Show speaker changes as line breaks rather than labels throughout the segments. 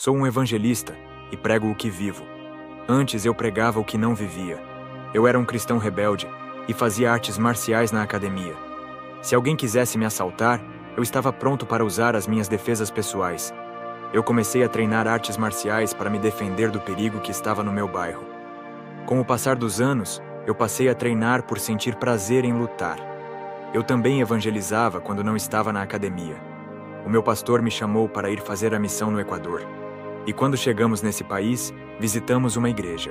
Sou um evangelista e prego o que vivo. Antes eu pregava o que não vivia. Eu era um cristão rebelde e fazia artes marciais na academia. Se alguém quisesse me assaltar, eu estava pronto para usar as minhas defesas pessoais. Eu comecei a treinar artes marciais para me defender do perigo que estava no meu bairro. Com o passar dos anos, eu passei a treinar por sentir prazer em lutar. Eu também evangelizava quando não estava na academia. O meu pastor me chamou para ir fazer a missão no Equador. E quando chegamos nesse país, visitamos uma igreja.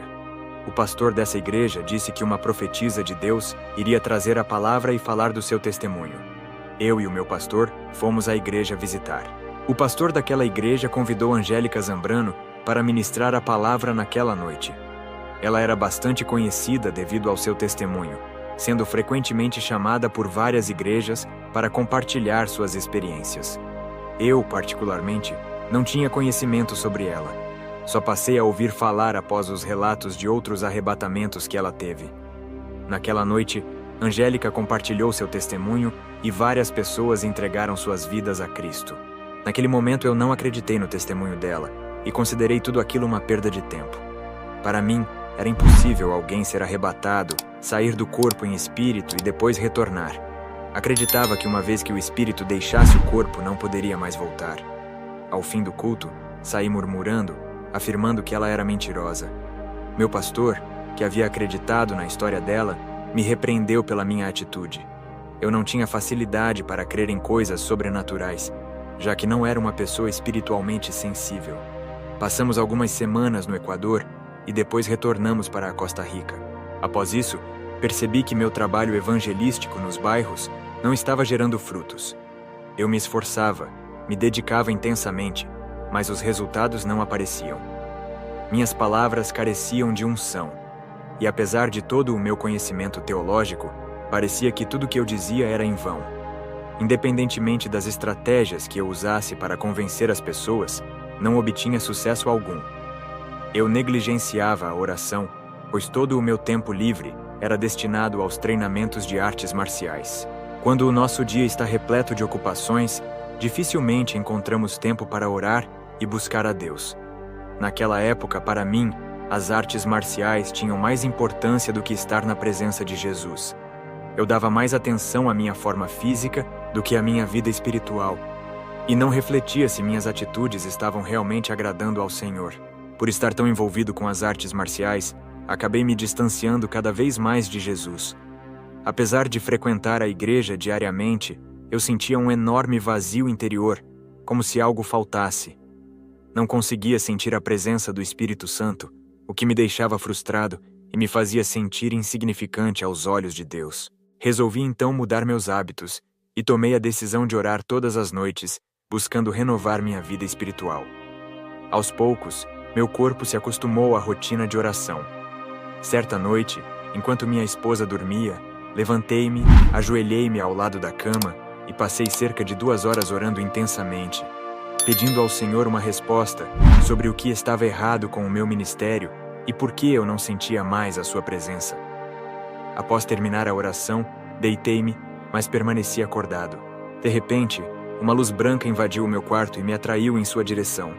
O pastor dessa igreja disse que uma profetisa de Deus iria trazer a palavra e falar do seu testemunho. Eu e o meu pastor fomos à igreja visitar. O pastor daquela igreja convidou Angélica Zambrano para ministrar a palavra naquela noite. Ela era bastante conhecida devido ao seu testemunho, sendo frequentemente chamada por várias igrejas para compartilhar suas experiências. Eu, particularmente, não tinha conhecimento sobre ela. Só passei a ouvir falar após os relatos de outros arrebatamentos que ela teve. Naquela noite, Angélica compartilhou seu testemunho e várias pessoas entregaram suas vidas a Cristo. Naquele momento eu não acreditei no testemunho dela e considerei tudo aquilo uma perda de tempo. Para mim, era impossível alguém ser arrebatado, sair do corpo em espírito e depois retornar. Acreditava que uma vez que o espírito deixasse o corpo, não poderia mais voltar. Ao fim do culto, saí murmurando, afirmando que ela era mentirosa. Meu pastor, que havia acreditado na história dela, me repreendeu pela minha atitude. Eu não tinha facilidade para crer em coisas sobrenaturais, já que não era uma pessoa espiritualmente sensível. Passamos algumas semanas no Equador e depois retornamos para a Costa Rica. Após isso, percebi que meu trabalho evangelístico nos bairros não estava gerando frutos. Eu me esforçava, me dedicava intensamente, mas os resultados não apareciam. Minhas palavras careciam de unção, e apesar de todo o meu conhecimento teológico, parecia que tudo que eu dizia era em vão. Independentemente das estratégias que eu usasse para convencer as pessoas, não obtinha sucesso algum. Eu negligenciava a oração, pois todo o meu tempo livre era destinado aos treinamentos de artes marciais. Quando o nosso dia está repleto de ocupações, dificilmente encontramos tempo para orar e buscar a Deus. Naquela época, para mim, as artes marciais tinham mais importância do que estar na presença de Jesus. Eu dava mais atenção à minha forma física do que à minha vida espiritual, e não refletia se minhas atitudes estavam realmente agradando ao Senhor. Por estar tão envolvido com as artes marciais, acabei me distanciando cada vez mais de Jesus. Apesar de frequentar a igreja diariamente, eu sentia um enorme vazio interior, como se algo faltasse. Não conseguia sentir a presença do Espírito Santo, o que me deixava frustrado e me fazia sentir insignificante aos olhos de Deus. Resolvi então mudar meus hábitos e tomei a decisão de orar todas as noites, buscando renovar minha vida espiritual. Aos poucos, meu corpo se acostumou à rotina de oração. Certa noite, enquanto minha esposa dormia, levantei-me, ajoelhei-me ao lado da cama e passei cerca de 2 horas orando intensamente, pedindo ao Senhor uma resposta sobre o que estava errado com o meu ministério e por que eu não sentia mais a sua presença. Após terminar a oração, deitei-me, mas permaneci acordado. De repente, uma luz branca invadiu o meu quarto e me atraiu em sua direção.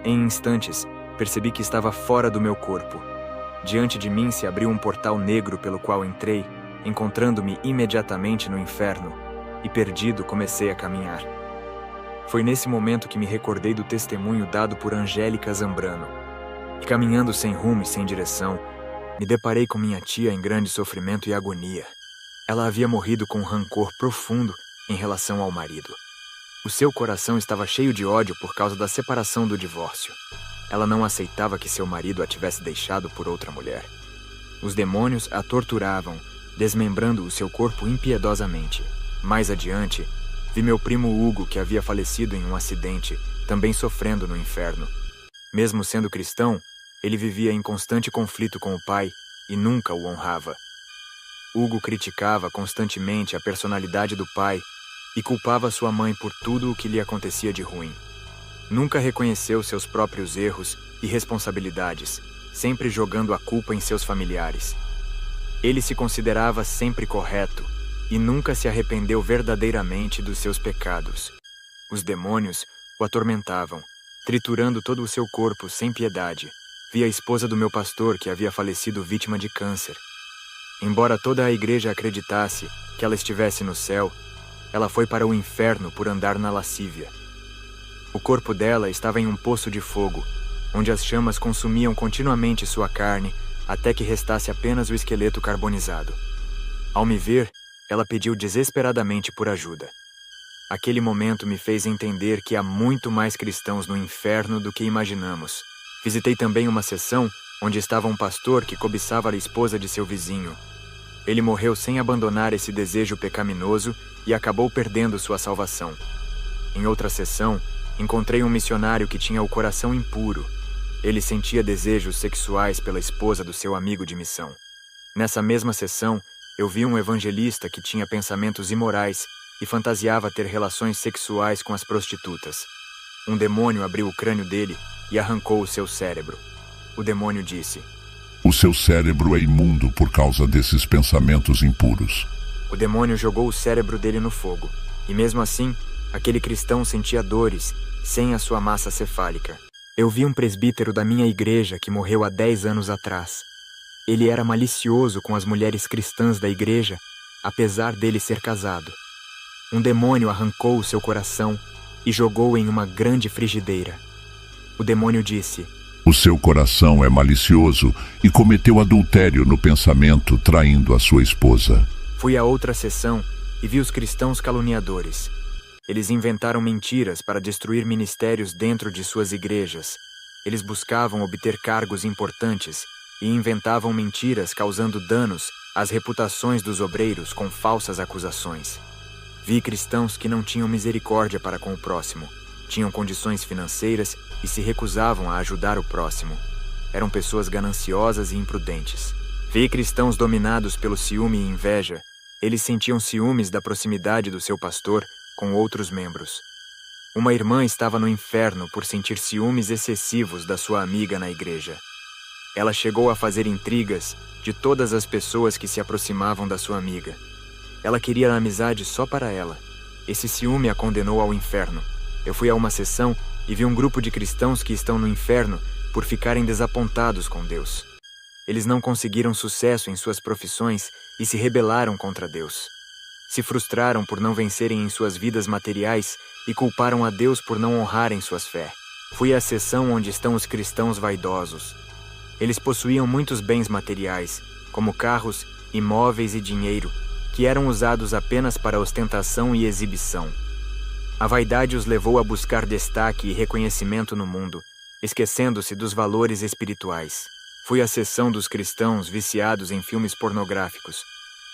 Em instantes, percebi que estava fora do meu corpo. Diante de mim se abriu um portal negro pelo qual entrei, encontrando-me imediatamente no inferno, e perdido comecei a caminhar. Foi nesse momento que me recordei do testemunho dado por Angélica Zambrano. E caminhando sem rumo e sem direção, me deparei com minha tia em grande sofrimento e agonia. Ela havia morrido com um rancor profundo em relação ao marido. O seu coração estava cheio de ódio por causa da separação do divórcio. Ela não aceitava que seu marido a tivesse deixado por outra mulher. Os demônios a torturavam, desmembrando o seu corpo impiedosamente. Mais adiante, vi meu primo Hugo, que havia falecido em um acidente, também sofrendo no inferno. Mesmo sendo cristão, ele vivia em constante conflito com o pai e nunca o honrava. Hugo criticava constantemente a personalidade do pai e culpava sua mãe por tudo o que lhe acontecia de ruim. Nunca reconheceu seus próprios erros e responsabilidades, sempre jogando a culpa em seus familiares. Ele se considerava sempre correto e nunca se arrependeu verdadeiramente dos seus pecados. Os demônios o atormentavam, triturando todo o seu corpo sem piedade. Vi a esposa do meu pastor que havia falecido vítima de câncer. Embora toda a igreja acreditasse que ela estivesse no céu, ela foi para o inferno por andar na lascívia. O corpo dela estava em um poço de fogo, onde as chamas consumiam continuamente sua carne até que restasse apenas o esqueleto carbonizado. Ao me ver, ela pediu desesperadamente por ajuda. Aquele momento me fez entender que há muito mais cristãos no inferno do que imaginamos. Visitei também uma seção onde estava um pastor que cobiçava a esposa de seu vizinho. Ele morreu sem abandonar esse desejo pecaminoso e acabou perdendo sua salvação. Em outra seção, encontrei um missionário que tinha o coração impuro. Ele sentia desejos sexuais pela esposa do seu amigo de missão. Nessa mesma seção, eu vi um evangelista que tinha pensamentos imorais e fantasiava ter relações sexuais com as prostitutas. Um demônio abriu o crânio dele e arrancou o seu cérebro. O demônio disse:
"O seu cérebro é imundo por causa desses pensamentos impuros."
O demônio jogou o cérebro dele no fogo, e mesmo assim, aquele cristão sentia dores sem a sua massa cefálica. Eu vi um presbítero da minha igreja que morreu há 10 anos atrás. Ele era malicioso com as mulheres cristãs da igreja, apesar dele ser casado. Um demônio arrancou o seu coração e jogou em uma grande frigideira. O demônio disse:
"O seu coração é malicioso e cometeu adultério no pensamento, traindo a sua esposa."
Fui a outra sessão e vi os cristãos caluniadores. Eles inventaram mentiras para destruir ministérios dentro de suas igrejas. Eles buscavam obter cargos importantes e inventavam mentiras causando danos às reputações dos obreiros com falsas acusações. Vi cristãos que não tinham misericórdia para com o próximo, tinham condições financeiras e se recusavam a ajudar o próximo. Eram pessoas gananciosas e imprudentes. Vi cristãos dominados pelo ciúme e inveja. Eles sentiam ciúmes da proximidade do seu pastor com outros membros. Uma irmã estava no inferno por sentir ciúmes excessivos da sua amiga na igreja. Ela chegou a fazer intrigas de todas as pessoas que se aproximavam da sua amiga. Ela queria a amizade só para ela. Esse ciúme a condenou ao inferno. Eu fui a uma sessão e vi um grupo de cristãos que estão no inferno por ficarem desapontados com Deus. Eles não conseguiram sucesso em suas profissões e se rebelaram contra Deus. Se frustraram por não vencerem em suas vidas materiais e culparam a Deus por não honrarem suas fé. Fui à seção onde estão os cristãos vaidosos. Eles possuíam muitos bens materiais, como carros, imóveis e dinheiro, que eram usados apenas para ostentação e exibição. A vaidade os levou a buscar destaque e reconhecimento no mundo, esquecendo-se dos valores espirituais. Fui à seção dos cristãos viciados em filmes pornográficos.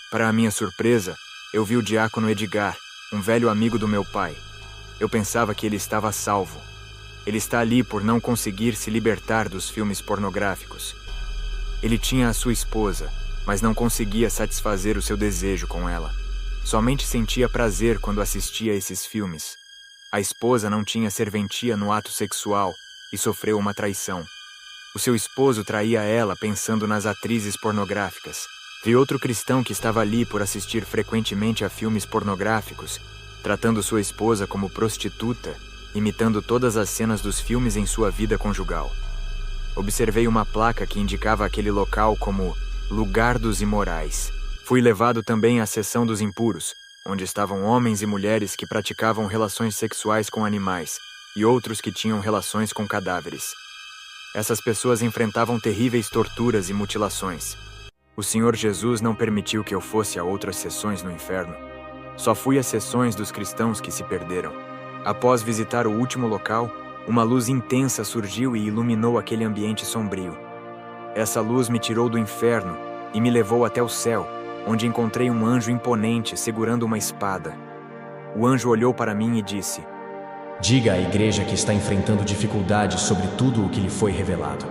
Para a minha surpresa, eu vi o diácono Edgar, um velho amigo do meu pai. Eu pensava que ele estava salvo. Ele está ali por não conseguir se libertar dos filmes pornográficos. Ele tinha a sua esposa, mas não conseguia satisfazer o seu desejo com ela. Somente sentia prazer quando assistia a esses filmes. A esposa não tinha serventia no ato sexual e sofreu uma traição. O seu esposo traía ela pensando nas atrizes pornográficas. Vi outro cristão que estava ali por assistir frequentemente a filmes pornográficos, tratando sua esposa como prostituta, imitando todas as cenas dos filmes em sua vida conjugal. Observei uma placa que indicava aquele local como Lugar dos Imorais. Fui levado também à seção dos impuros, onde estavam homens e mulheres que praticavam relações sexuais com animais e outros que tinham relações com cadáveres. Essas pessoas enfrentavam terríveis torturas e mutilações. O Senhor Jesus não permitiu que eu fosse a outras sessões no inferno. Só fui às sessões dos cristãos que se perderam. Após visitar o último local, uma luz intensa surgiu e iluminou aquele ambiente sombrio. Essa luz me tirou do inferno e me levou até o céu, onde encontrei um anjo imponente segurando uma espada. O anjo olhou para mim e disse:
"Diga à igreja que está enfrentando dificuldades sobre tudo o que lhe foi revelado.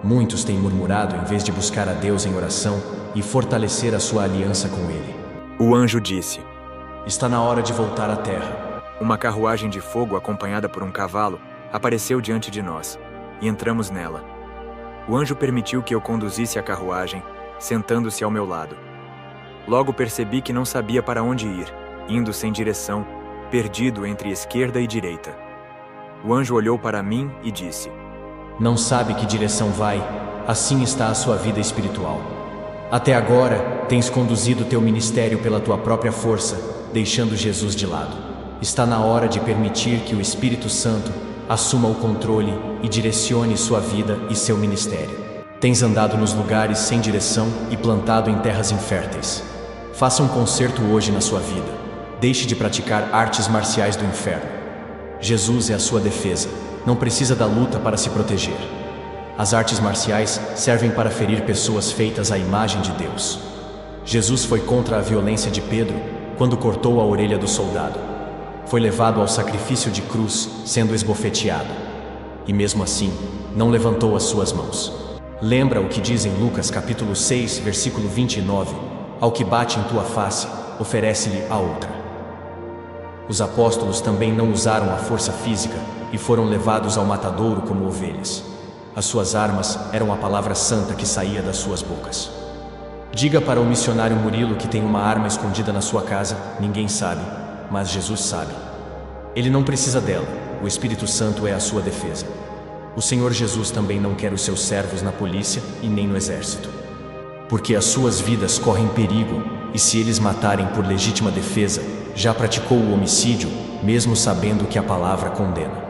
Muitos têm murmurado em vez de buscar a Deus em oração e fortalecer a sua aliança com Ele."
O anjo disse:
"Está na hora de voltar à terra."
Uma carruagem de fogo acompanhada por um cavalo apareceu diante de nós, e entramos nela. O anjo permitiu que eu conduzisse a carruagem, sentando-se ao meu lado. Logo percebi que não sabia para onde ir, indo sem direção, perdido entre esquerda e direita. O anjo olhou para mim e disse:
Não sabe que direção vai, assim está a sua vida espiritual. Até agora, tens conduzido teu ministério pela tua própria força, deixando Jesus de lado. Está na hora de permitir que o Espírito Santo assuma o controle e direcione sua vida e seu ministério. Tens andado nos lugares sem direção e plantado em terras inférteis. Faça um concerto hoje na sua vida. Deixe de praticar artes marciais do inferno. Jesus é a sua defesa. Não precisa da luta para se proteger. As artes marciais servem para ferir pessoas feitas à imagem de Deus. Jesus foi contra a violência de Pedro quando cortou a orelha do soldado. Foi levado ao sacrifício de cruz, sendo esbofeteado. E mesmo assim, não levantou as suas mãos. Lembra o que diz em Lucas capítulo 6, versículo 29, ao que bate em tua face, oferece-lhe a outra. Os apóstolos também não usaram a força física e foram levados ao matadouro como ovelhas. As suas armas eram a palavra santa que saía das suas bocas. Diga para o missionário Murilo que tem uma arma escondida na sua casa, ninguém sabe, mas Jesus sabe. Ele não precisa dela, o Espírito Santo é a sua defesa. O Senhor Jesus também não quer os seus servos na polícia e nem no exército. Porque as suas vidas correm perigo, e se eles matarem por legítima defesa, já praticou o homicídio, mesmo sabendo que a palavra condena.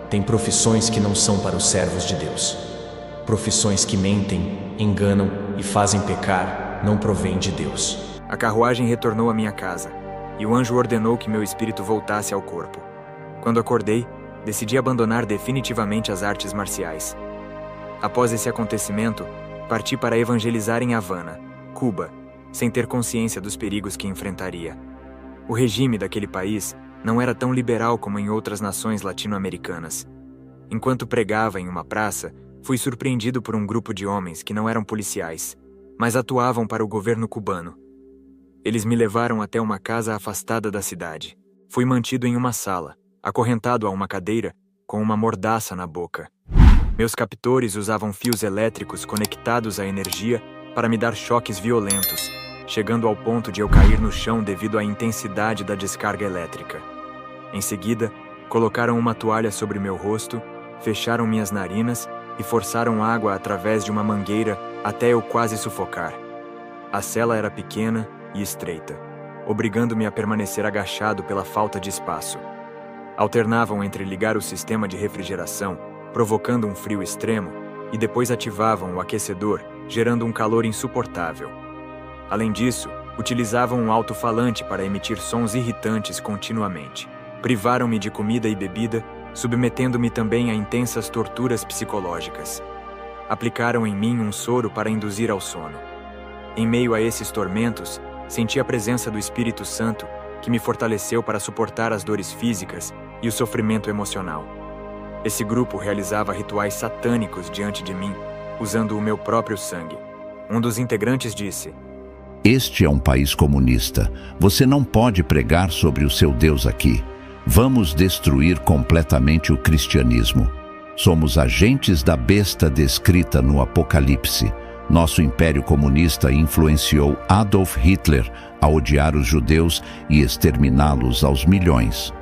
Tem profissões que não são para os servos de Deus. Profissões que mentem, enganam e fazem pecar, não provêm de Deus.
A carruagem retornou à minha casa, e o anjo ordenou que meu espírito voltasse ao corpo. Quando acordei, decidi abandonar definitivamente as artes marciais. Após esse acontecimento, parti para evangelizar em Havana, Cuba, sem ter consciência dos perigos que enfrentaria. O regime daquele país não era tão liberal como em outras nações latino-americanas. Enquanto pregava em uma praça, fui surpreendido por um grupo de homens que não eram policiais, mas atuavam para o governo cubano. Eles me levaram até uma casa afastada da cidade. Fui mantido em uma sala, acorrentado a uma cadeira, com uma mordaça na boca. Meus captores usavam fios elétricos conectados à energia para me dar choques violentos, chegando ao ponto de eu cair no chão devido à intensidade da descarga elétrica. Em seguida, colocaram uma toalha sobre meu rosto, fecharam minhas narinas e forçaram água através de uma mangueira até eu quase sufocar. A cela era pequena e estreita, obrigando-me a permanecer agachado pela falta de espaço. Alternavam entre ligar o sistema de refrigeração, provocando um frio extremo, e depois ativavam o aquecedor, gerando um calor insuportável. Além disso, utilizavam um alto-falante para emitir sons irritantes continuamente. Privaram-me de comida e bebida, submetendo-me também a intensas torturas psicológicas. Aplicaram em mim um soro para induzir ao sono. Em meio a esses tormentos, senti a presença do Espírito Santo, que me fortaleceu para suportar as dores físicas e o sofrimento emocional. Esse grupo realizava rituais satânicos diante de mim, usando o meu próprio sangue. Um dos integrantes disse:
Este é um país comunista. Você não pode pregar sobre o seu Deus aqui. Vamos destruir completamente o cristianismo. Somos agentes da besta descrita no Apocalipse. Nosso império comunista influenciou Adolf Hitler a odiar os judeus e exterminá-los aos milhões.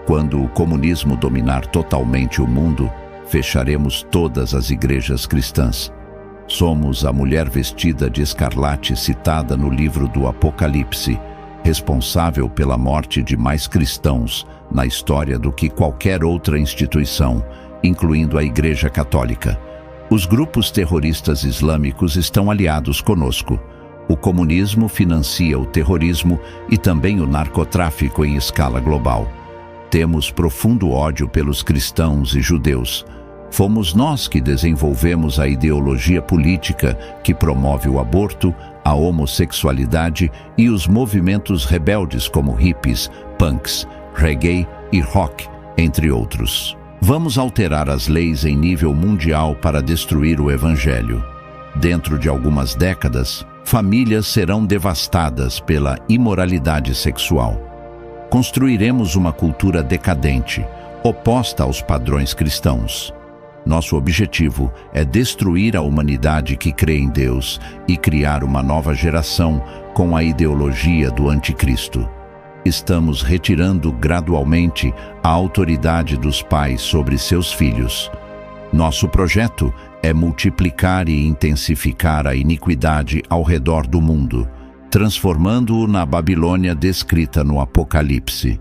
Quando o comunismo dominar totalmente o mundo, fecharemos todas as igrejas cristãs. Somos a mulher vestida de escarlate citada no livro do Apocalipse, responsável pela morte de mais cristãos na história do que qualquer outra instituição, incluindo a Igreja Católica. Os grupos terroristas islâmicos estão aliados conosco. O comunismo financia o terrorismo e também o narcotráfico em escala global. Temos profundo ódio pelos cristãos e judeus. Fomos nós que desenvolvemos a ideologia política que promove o aborto, a homossexualidade e os movimentos rebeldes como hippies, punks, reggae e rock, entre outros. Vamos alterar as leis em nível mundial para destruir o evangelho. Dentro de algumas décadas, famílias serão devastadas pela imoralidade sexual. Construiremos uma cultura decadente, oposta aos padrões cristãos. Nosso objetivo é destruir a humanidade que crê em Deus e criar uma nova geração com a ideologia do anticristo. estamos retirando gradualmente a autoridade dos pais sobre seus filhos. Nosso projeto é multiplicar e intensificar a iniquidade ao redor do mundo, transformando-o na Babilônia descrita no Apocalipse.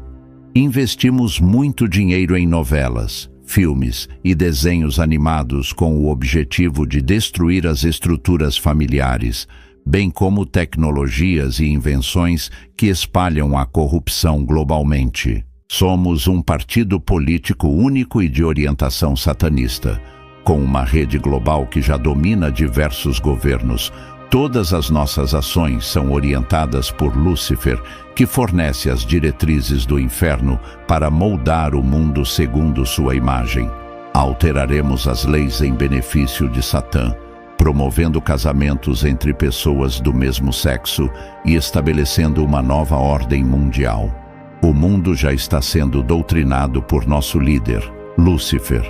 Investimos muito dinheiro em novelas, filmes e desenhos animados com o objetivo de destruir as estruturas familiares, bem como tecnologias e invenções que espalham a corrupção globalmente. Somos um partido político único e de orientação satanista, com uma rede global que já domina diversos governos. Todas as nossas ações são orientadas por Lúcifer, que fornece as diretrizes do inferno para moldar o mundo segundo sua imagem. Alteraremos as leis em benefício de Satã, promovendo casamentos entre pessoas do mesmo sexo e estabelecendo uma nova ordem mundial. O mundo já está sendo doutrinado por nosso líder, Lúcifer.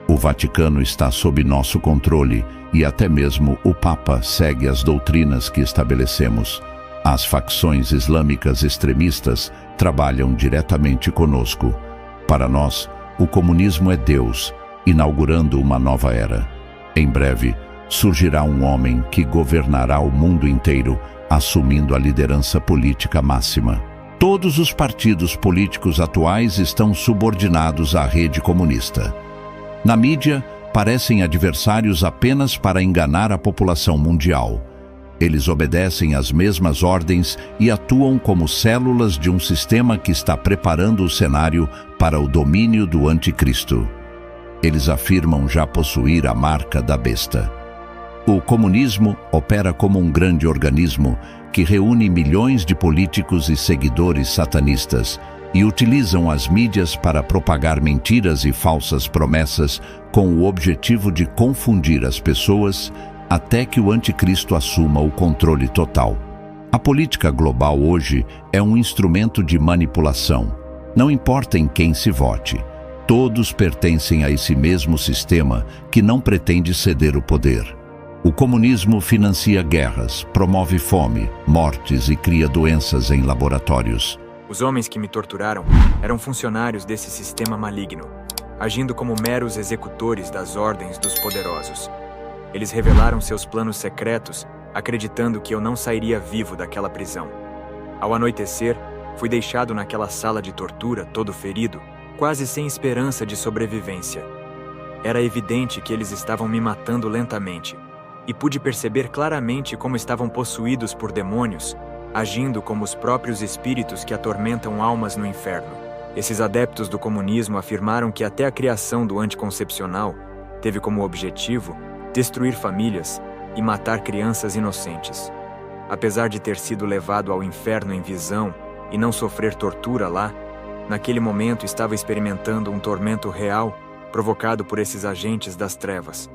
O Vaticano está sob nosso controle e até mesmo o Papa segue as doutrinas que estabelecemos. As facções islâmicas extremistas trabalham diretamente conosco. Para nós, o comunismo é Deus, inaugurando uma nova era. Em breve, surgirá um homem que governará o mundo inteiro, assumindo a liderança política máxima. Todos os partidos políticos atuais estão subordinados à rede comunista. Na mídia, parecem adversários apenas para enganar a população mundial. Eles obedecem às mesmas ordens e atuam como células de um sistema que está preparando o cenário para o domínio do anticristo. Eles afirmam já possuir a marca da besta. O comunismo opera como um grande organismo que reúne milhões de políticos e seguidores satanistas e utilizam as mídias para propagar mentiras e falsas promessas com o objetivo de confundir as pessoas até que o anticristo assuma o controle total. A política global hoje é um instrumento de manipulação. Não importa em quem se vote, todos pertencem a esse mesmo sistema que não pretende ceder o poder. O comunismo financia guerras, promove fome, mortes e cria doenças em laboratórios.
Os homens que me torturaram eram funcionários desse sistema maligno, agindo como meros executores das ordens dos poderosos. Eles revelaram seus planos secretos, acreditando que eu não sairia vivo daquela prisão. Ao anoitecer, fui deixado naquela sala de tortura, todo ferido, quase sem esperança de sobrevivência. Era evidente que eles estavam me matando lentamente, e pude perceber claramente como estavam possuídos por demônios, agindo como os próprios espíritos que atormentam almas no inferno. Esses adeptos do comunismo afirmaram que até a criação do anticoncepcional teve como objetivo destruir famílias e matar crianças inocentes. Apesar de ter sido levado ao inferno em visão e não sofrer tortura lá, naquele momento estava experimentando um tormento real provocado por esses agentes das trevas.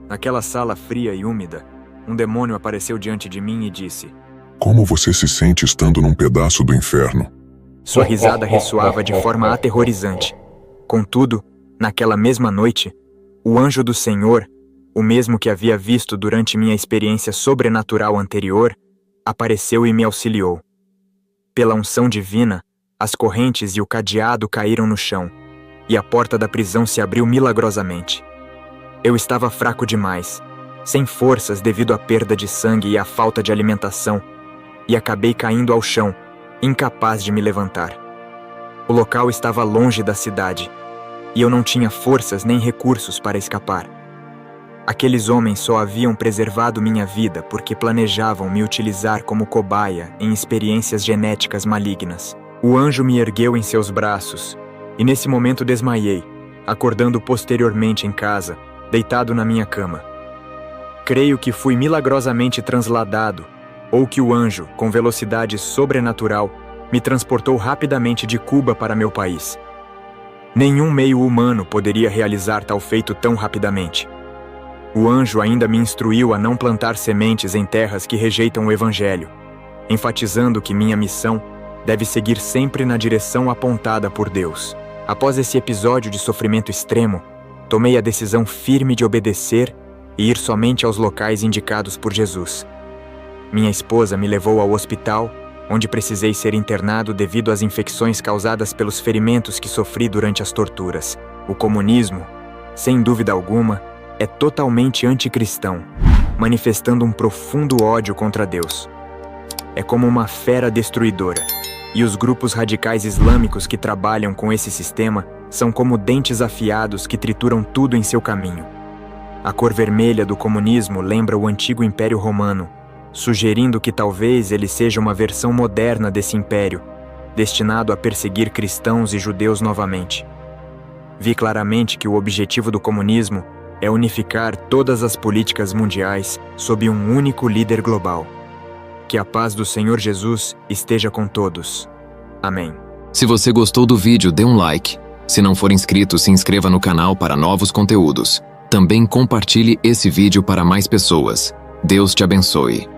Naquela sala fria e úmida, um demônio apareceu diante de mim e disse:
"Como você se sente estando num pedaço do inferno?"
Sua risada ressoava de forma aterrorizante. Contudo, naquela mesma noite, o anjo do Senhor, o mesmo que havia visto durante minha experiência sobrenatural anterior, apareceu e me auxiliou. Pela unção divina, as correntes e o cadeado caíram no chão, e a porta da prisão se abriu milagrosamente. Eu estava fraco demais, sem forças devido à perda de sangue e à falta de alimentação, e acabei caindo ao chão, incapaz de me levantar. O local estava longe da cidade, e eu não tinha forças nem recursos para escapar. Aqueles homens só haviam preservado minha vida porque planejavam me utilizar como cobaia em experiências genéticas malignas. O anjo me ergueu em seus braços, e nesse momento desmaiei, acordando posteriormente em casa, deitado na minha cama. Creio que fui milagrosamente transladado, ou que o anjo, com velocidade sobrenatural, me transportou rapidamente de Cuba para meu país. Nenhum meio humano poderia realizar tal feito tão rapidamente. O anjo ainda me instruiu a não plantar sementes em terras que rejeitam o Evangelho, enfatizando que minha missão deve seguir sempre na direção apontada por Deus. Após esse episódio de sofrimento extremo, tomei a decisão firme de obedecer e ir somente aos locais indicados por Jesus. Minha esposa me levou ao hospital onde precisei ser internado devido às infecções causadas pelos ferimentos que sofri durante as torturas. O comunismo, sem dúvida alguma, é totalmente anticristão, manifestando um profundo ódio contra Deus. É como uma fera destruidora, e os grupos radicais islâmicos que trabalham com esse sistema são como dentes afiados que trituram tudo em seu caminho. A cor vermelha do comunismo lembra o antigo Império Romano, sugerindo que talvez ele seja uma versão moderna desse império, destinado a perseguir cristãos e judeus novamente. Vi claramente que o objetivo do comunismo é unificar todas as políticas mundiais sob um único líder global. Que a paz do Senhor Jesus esteja com todos. Amém.
Se você gostou do vídeo, dê um like. Se não for inscrito, se inscreva no canal para novos conteúdos. Também compartilhe esse vídeo para mais pessoas. Deus te abençoe.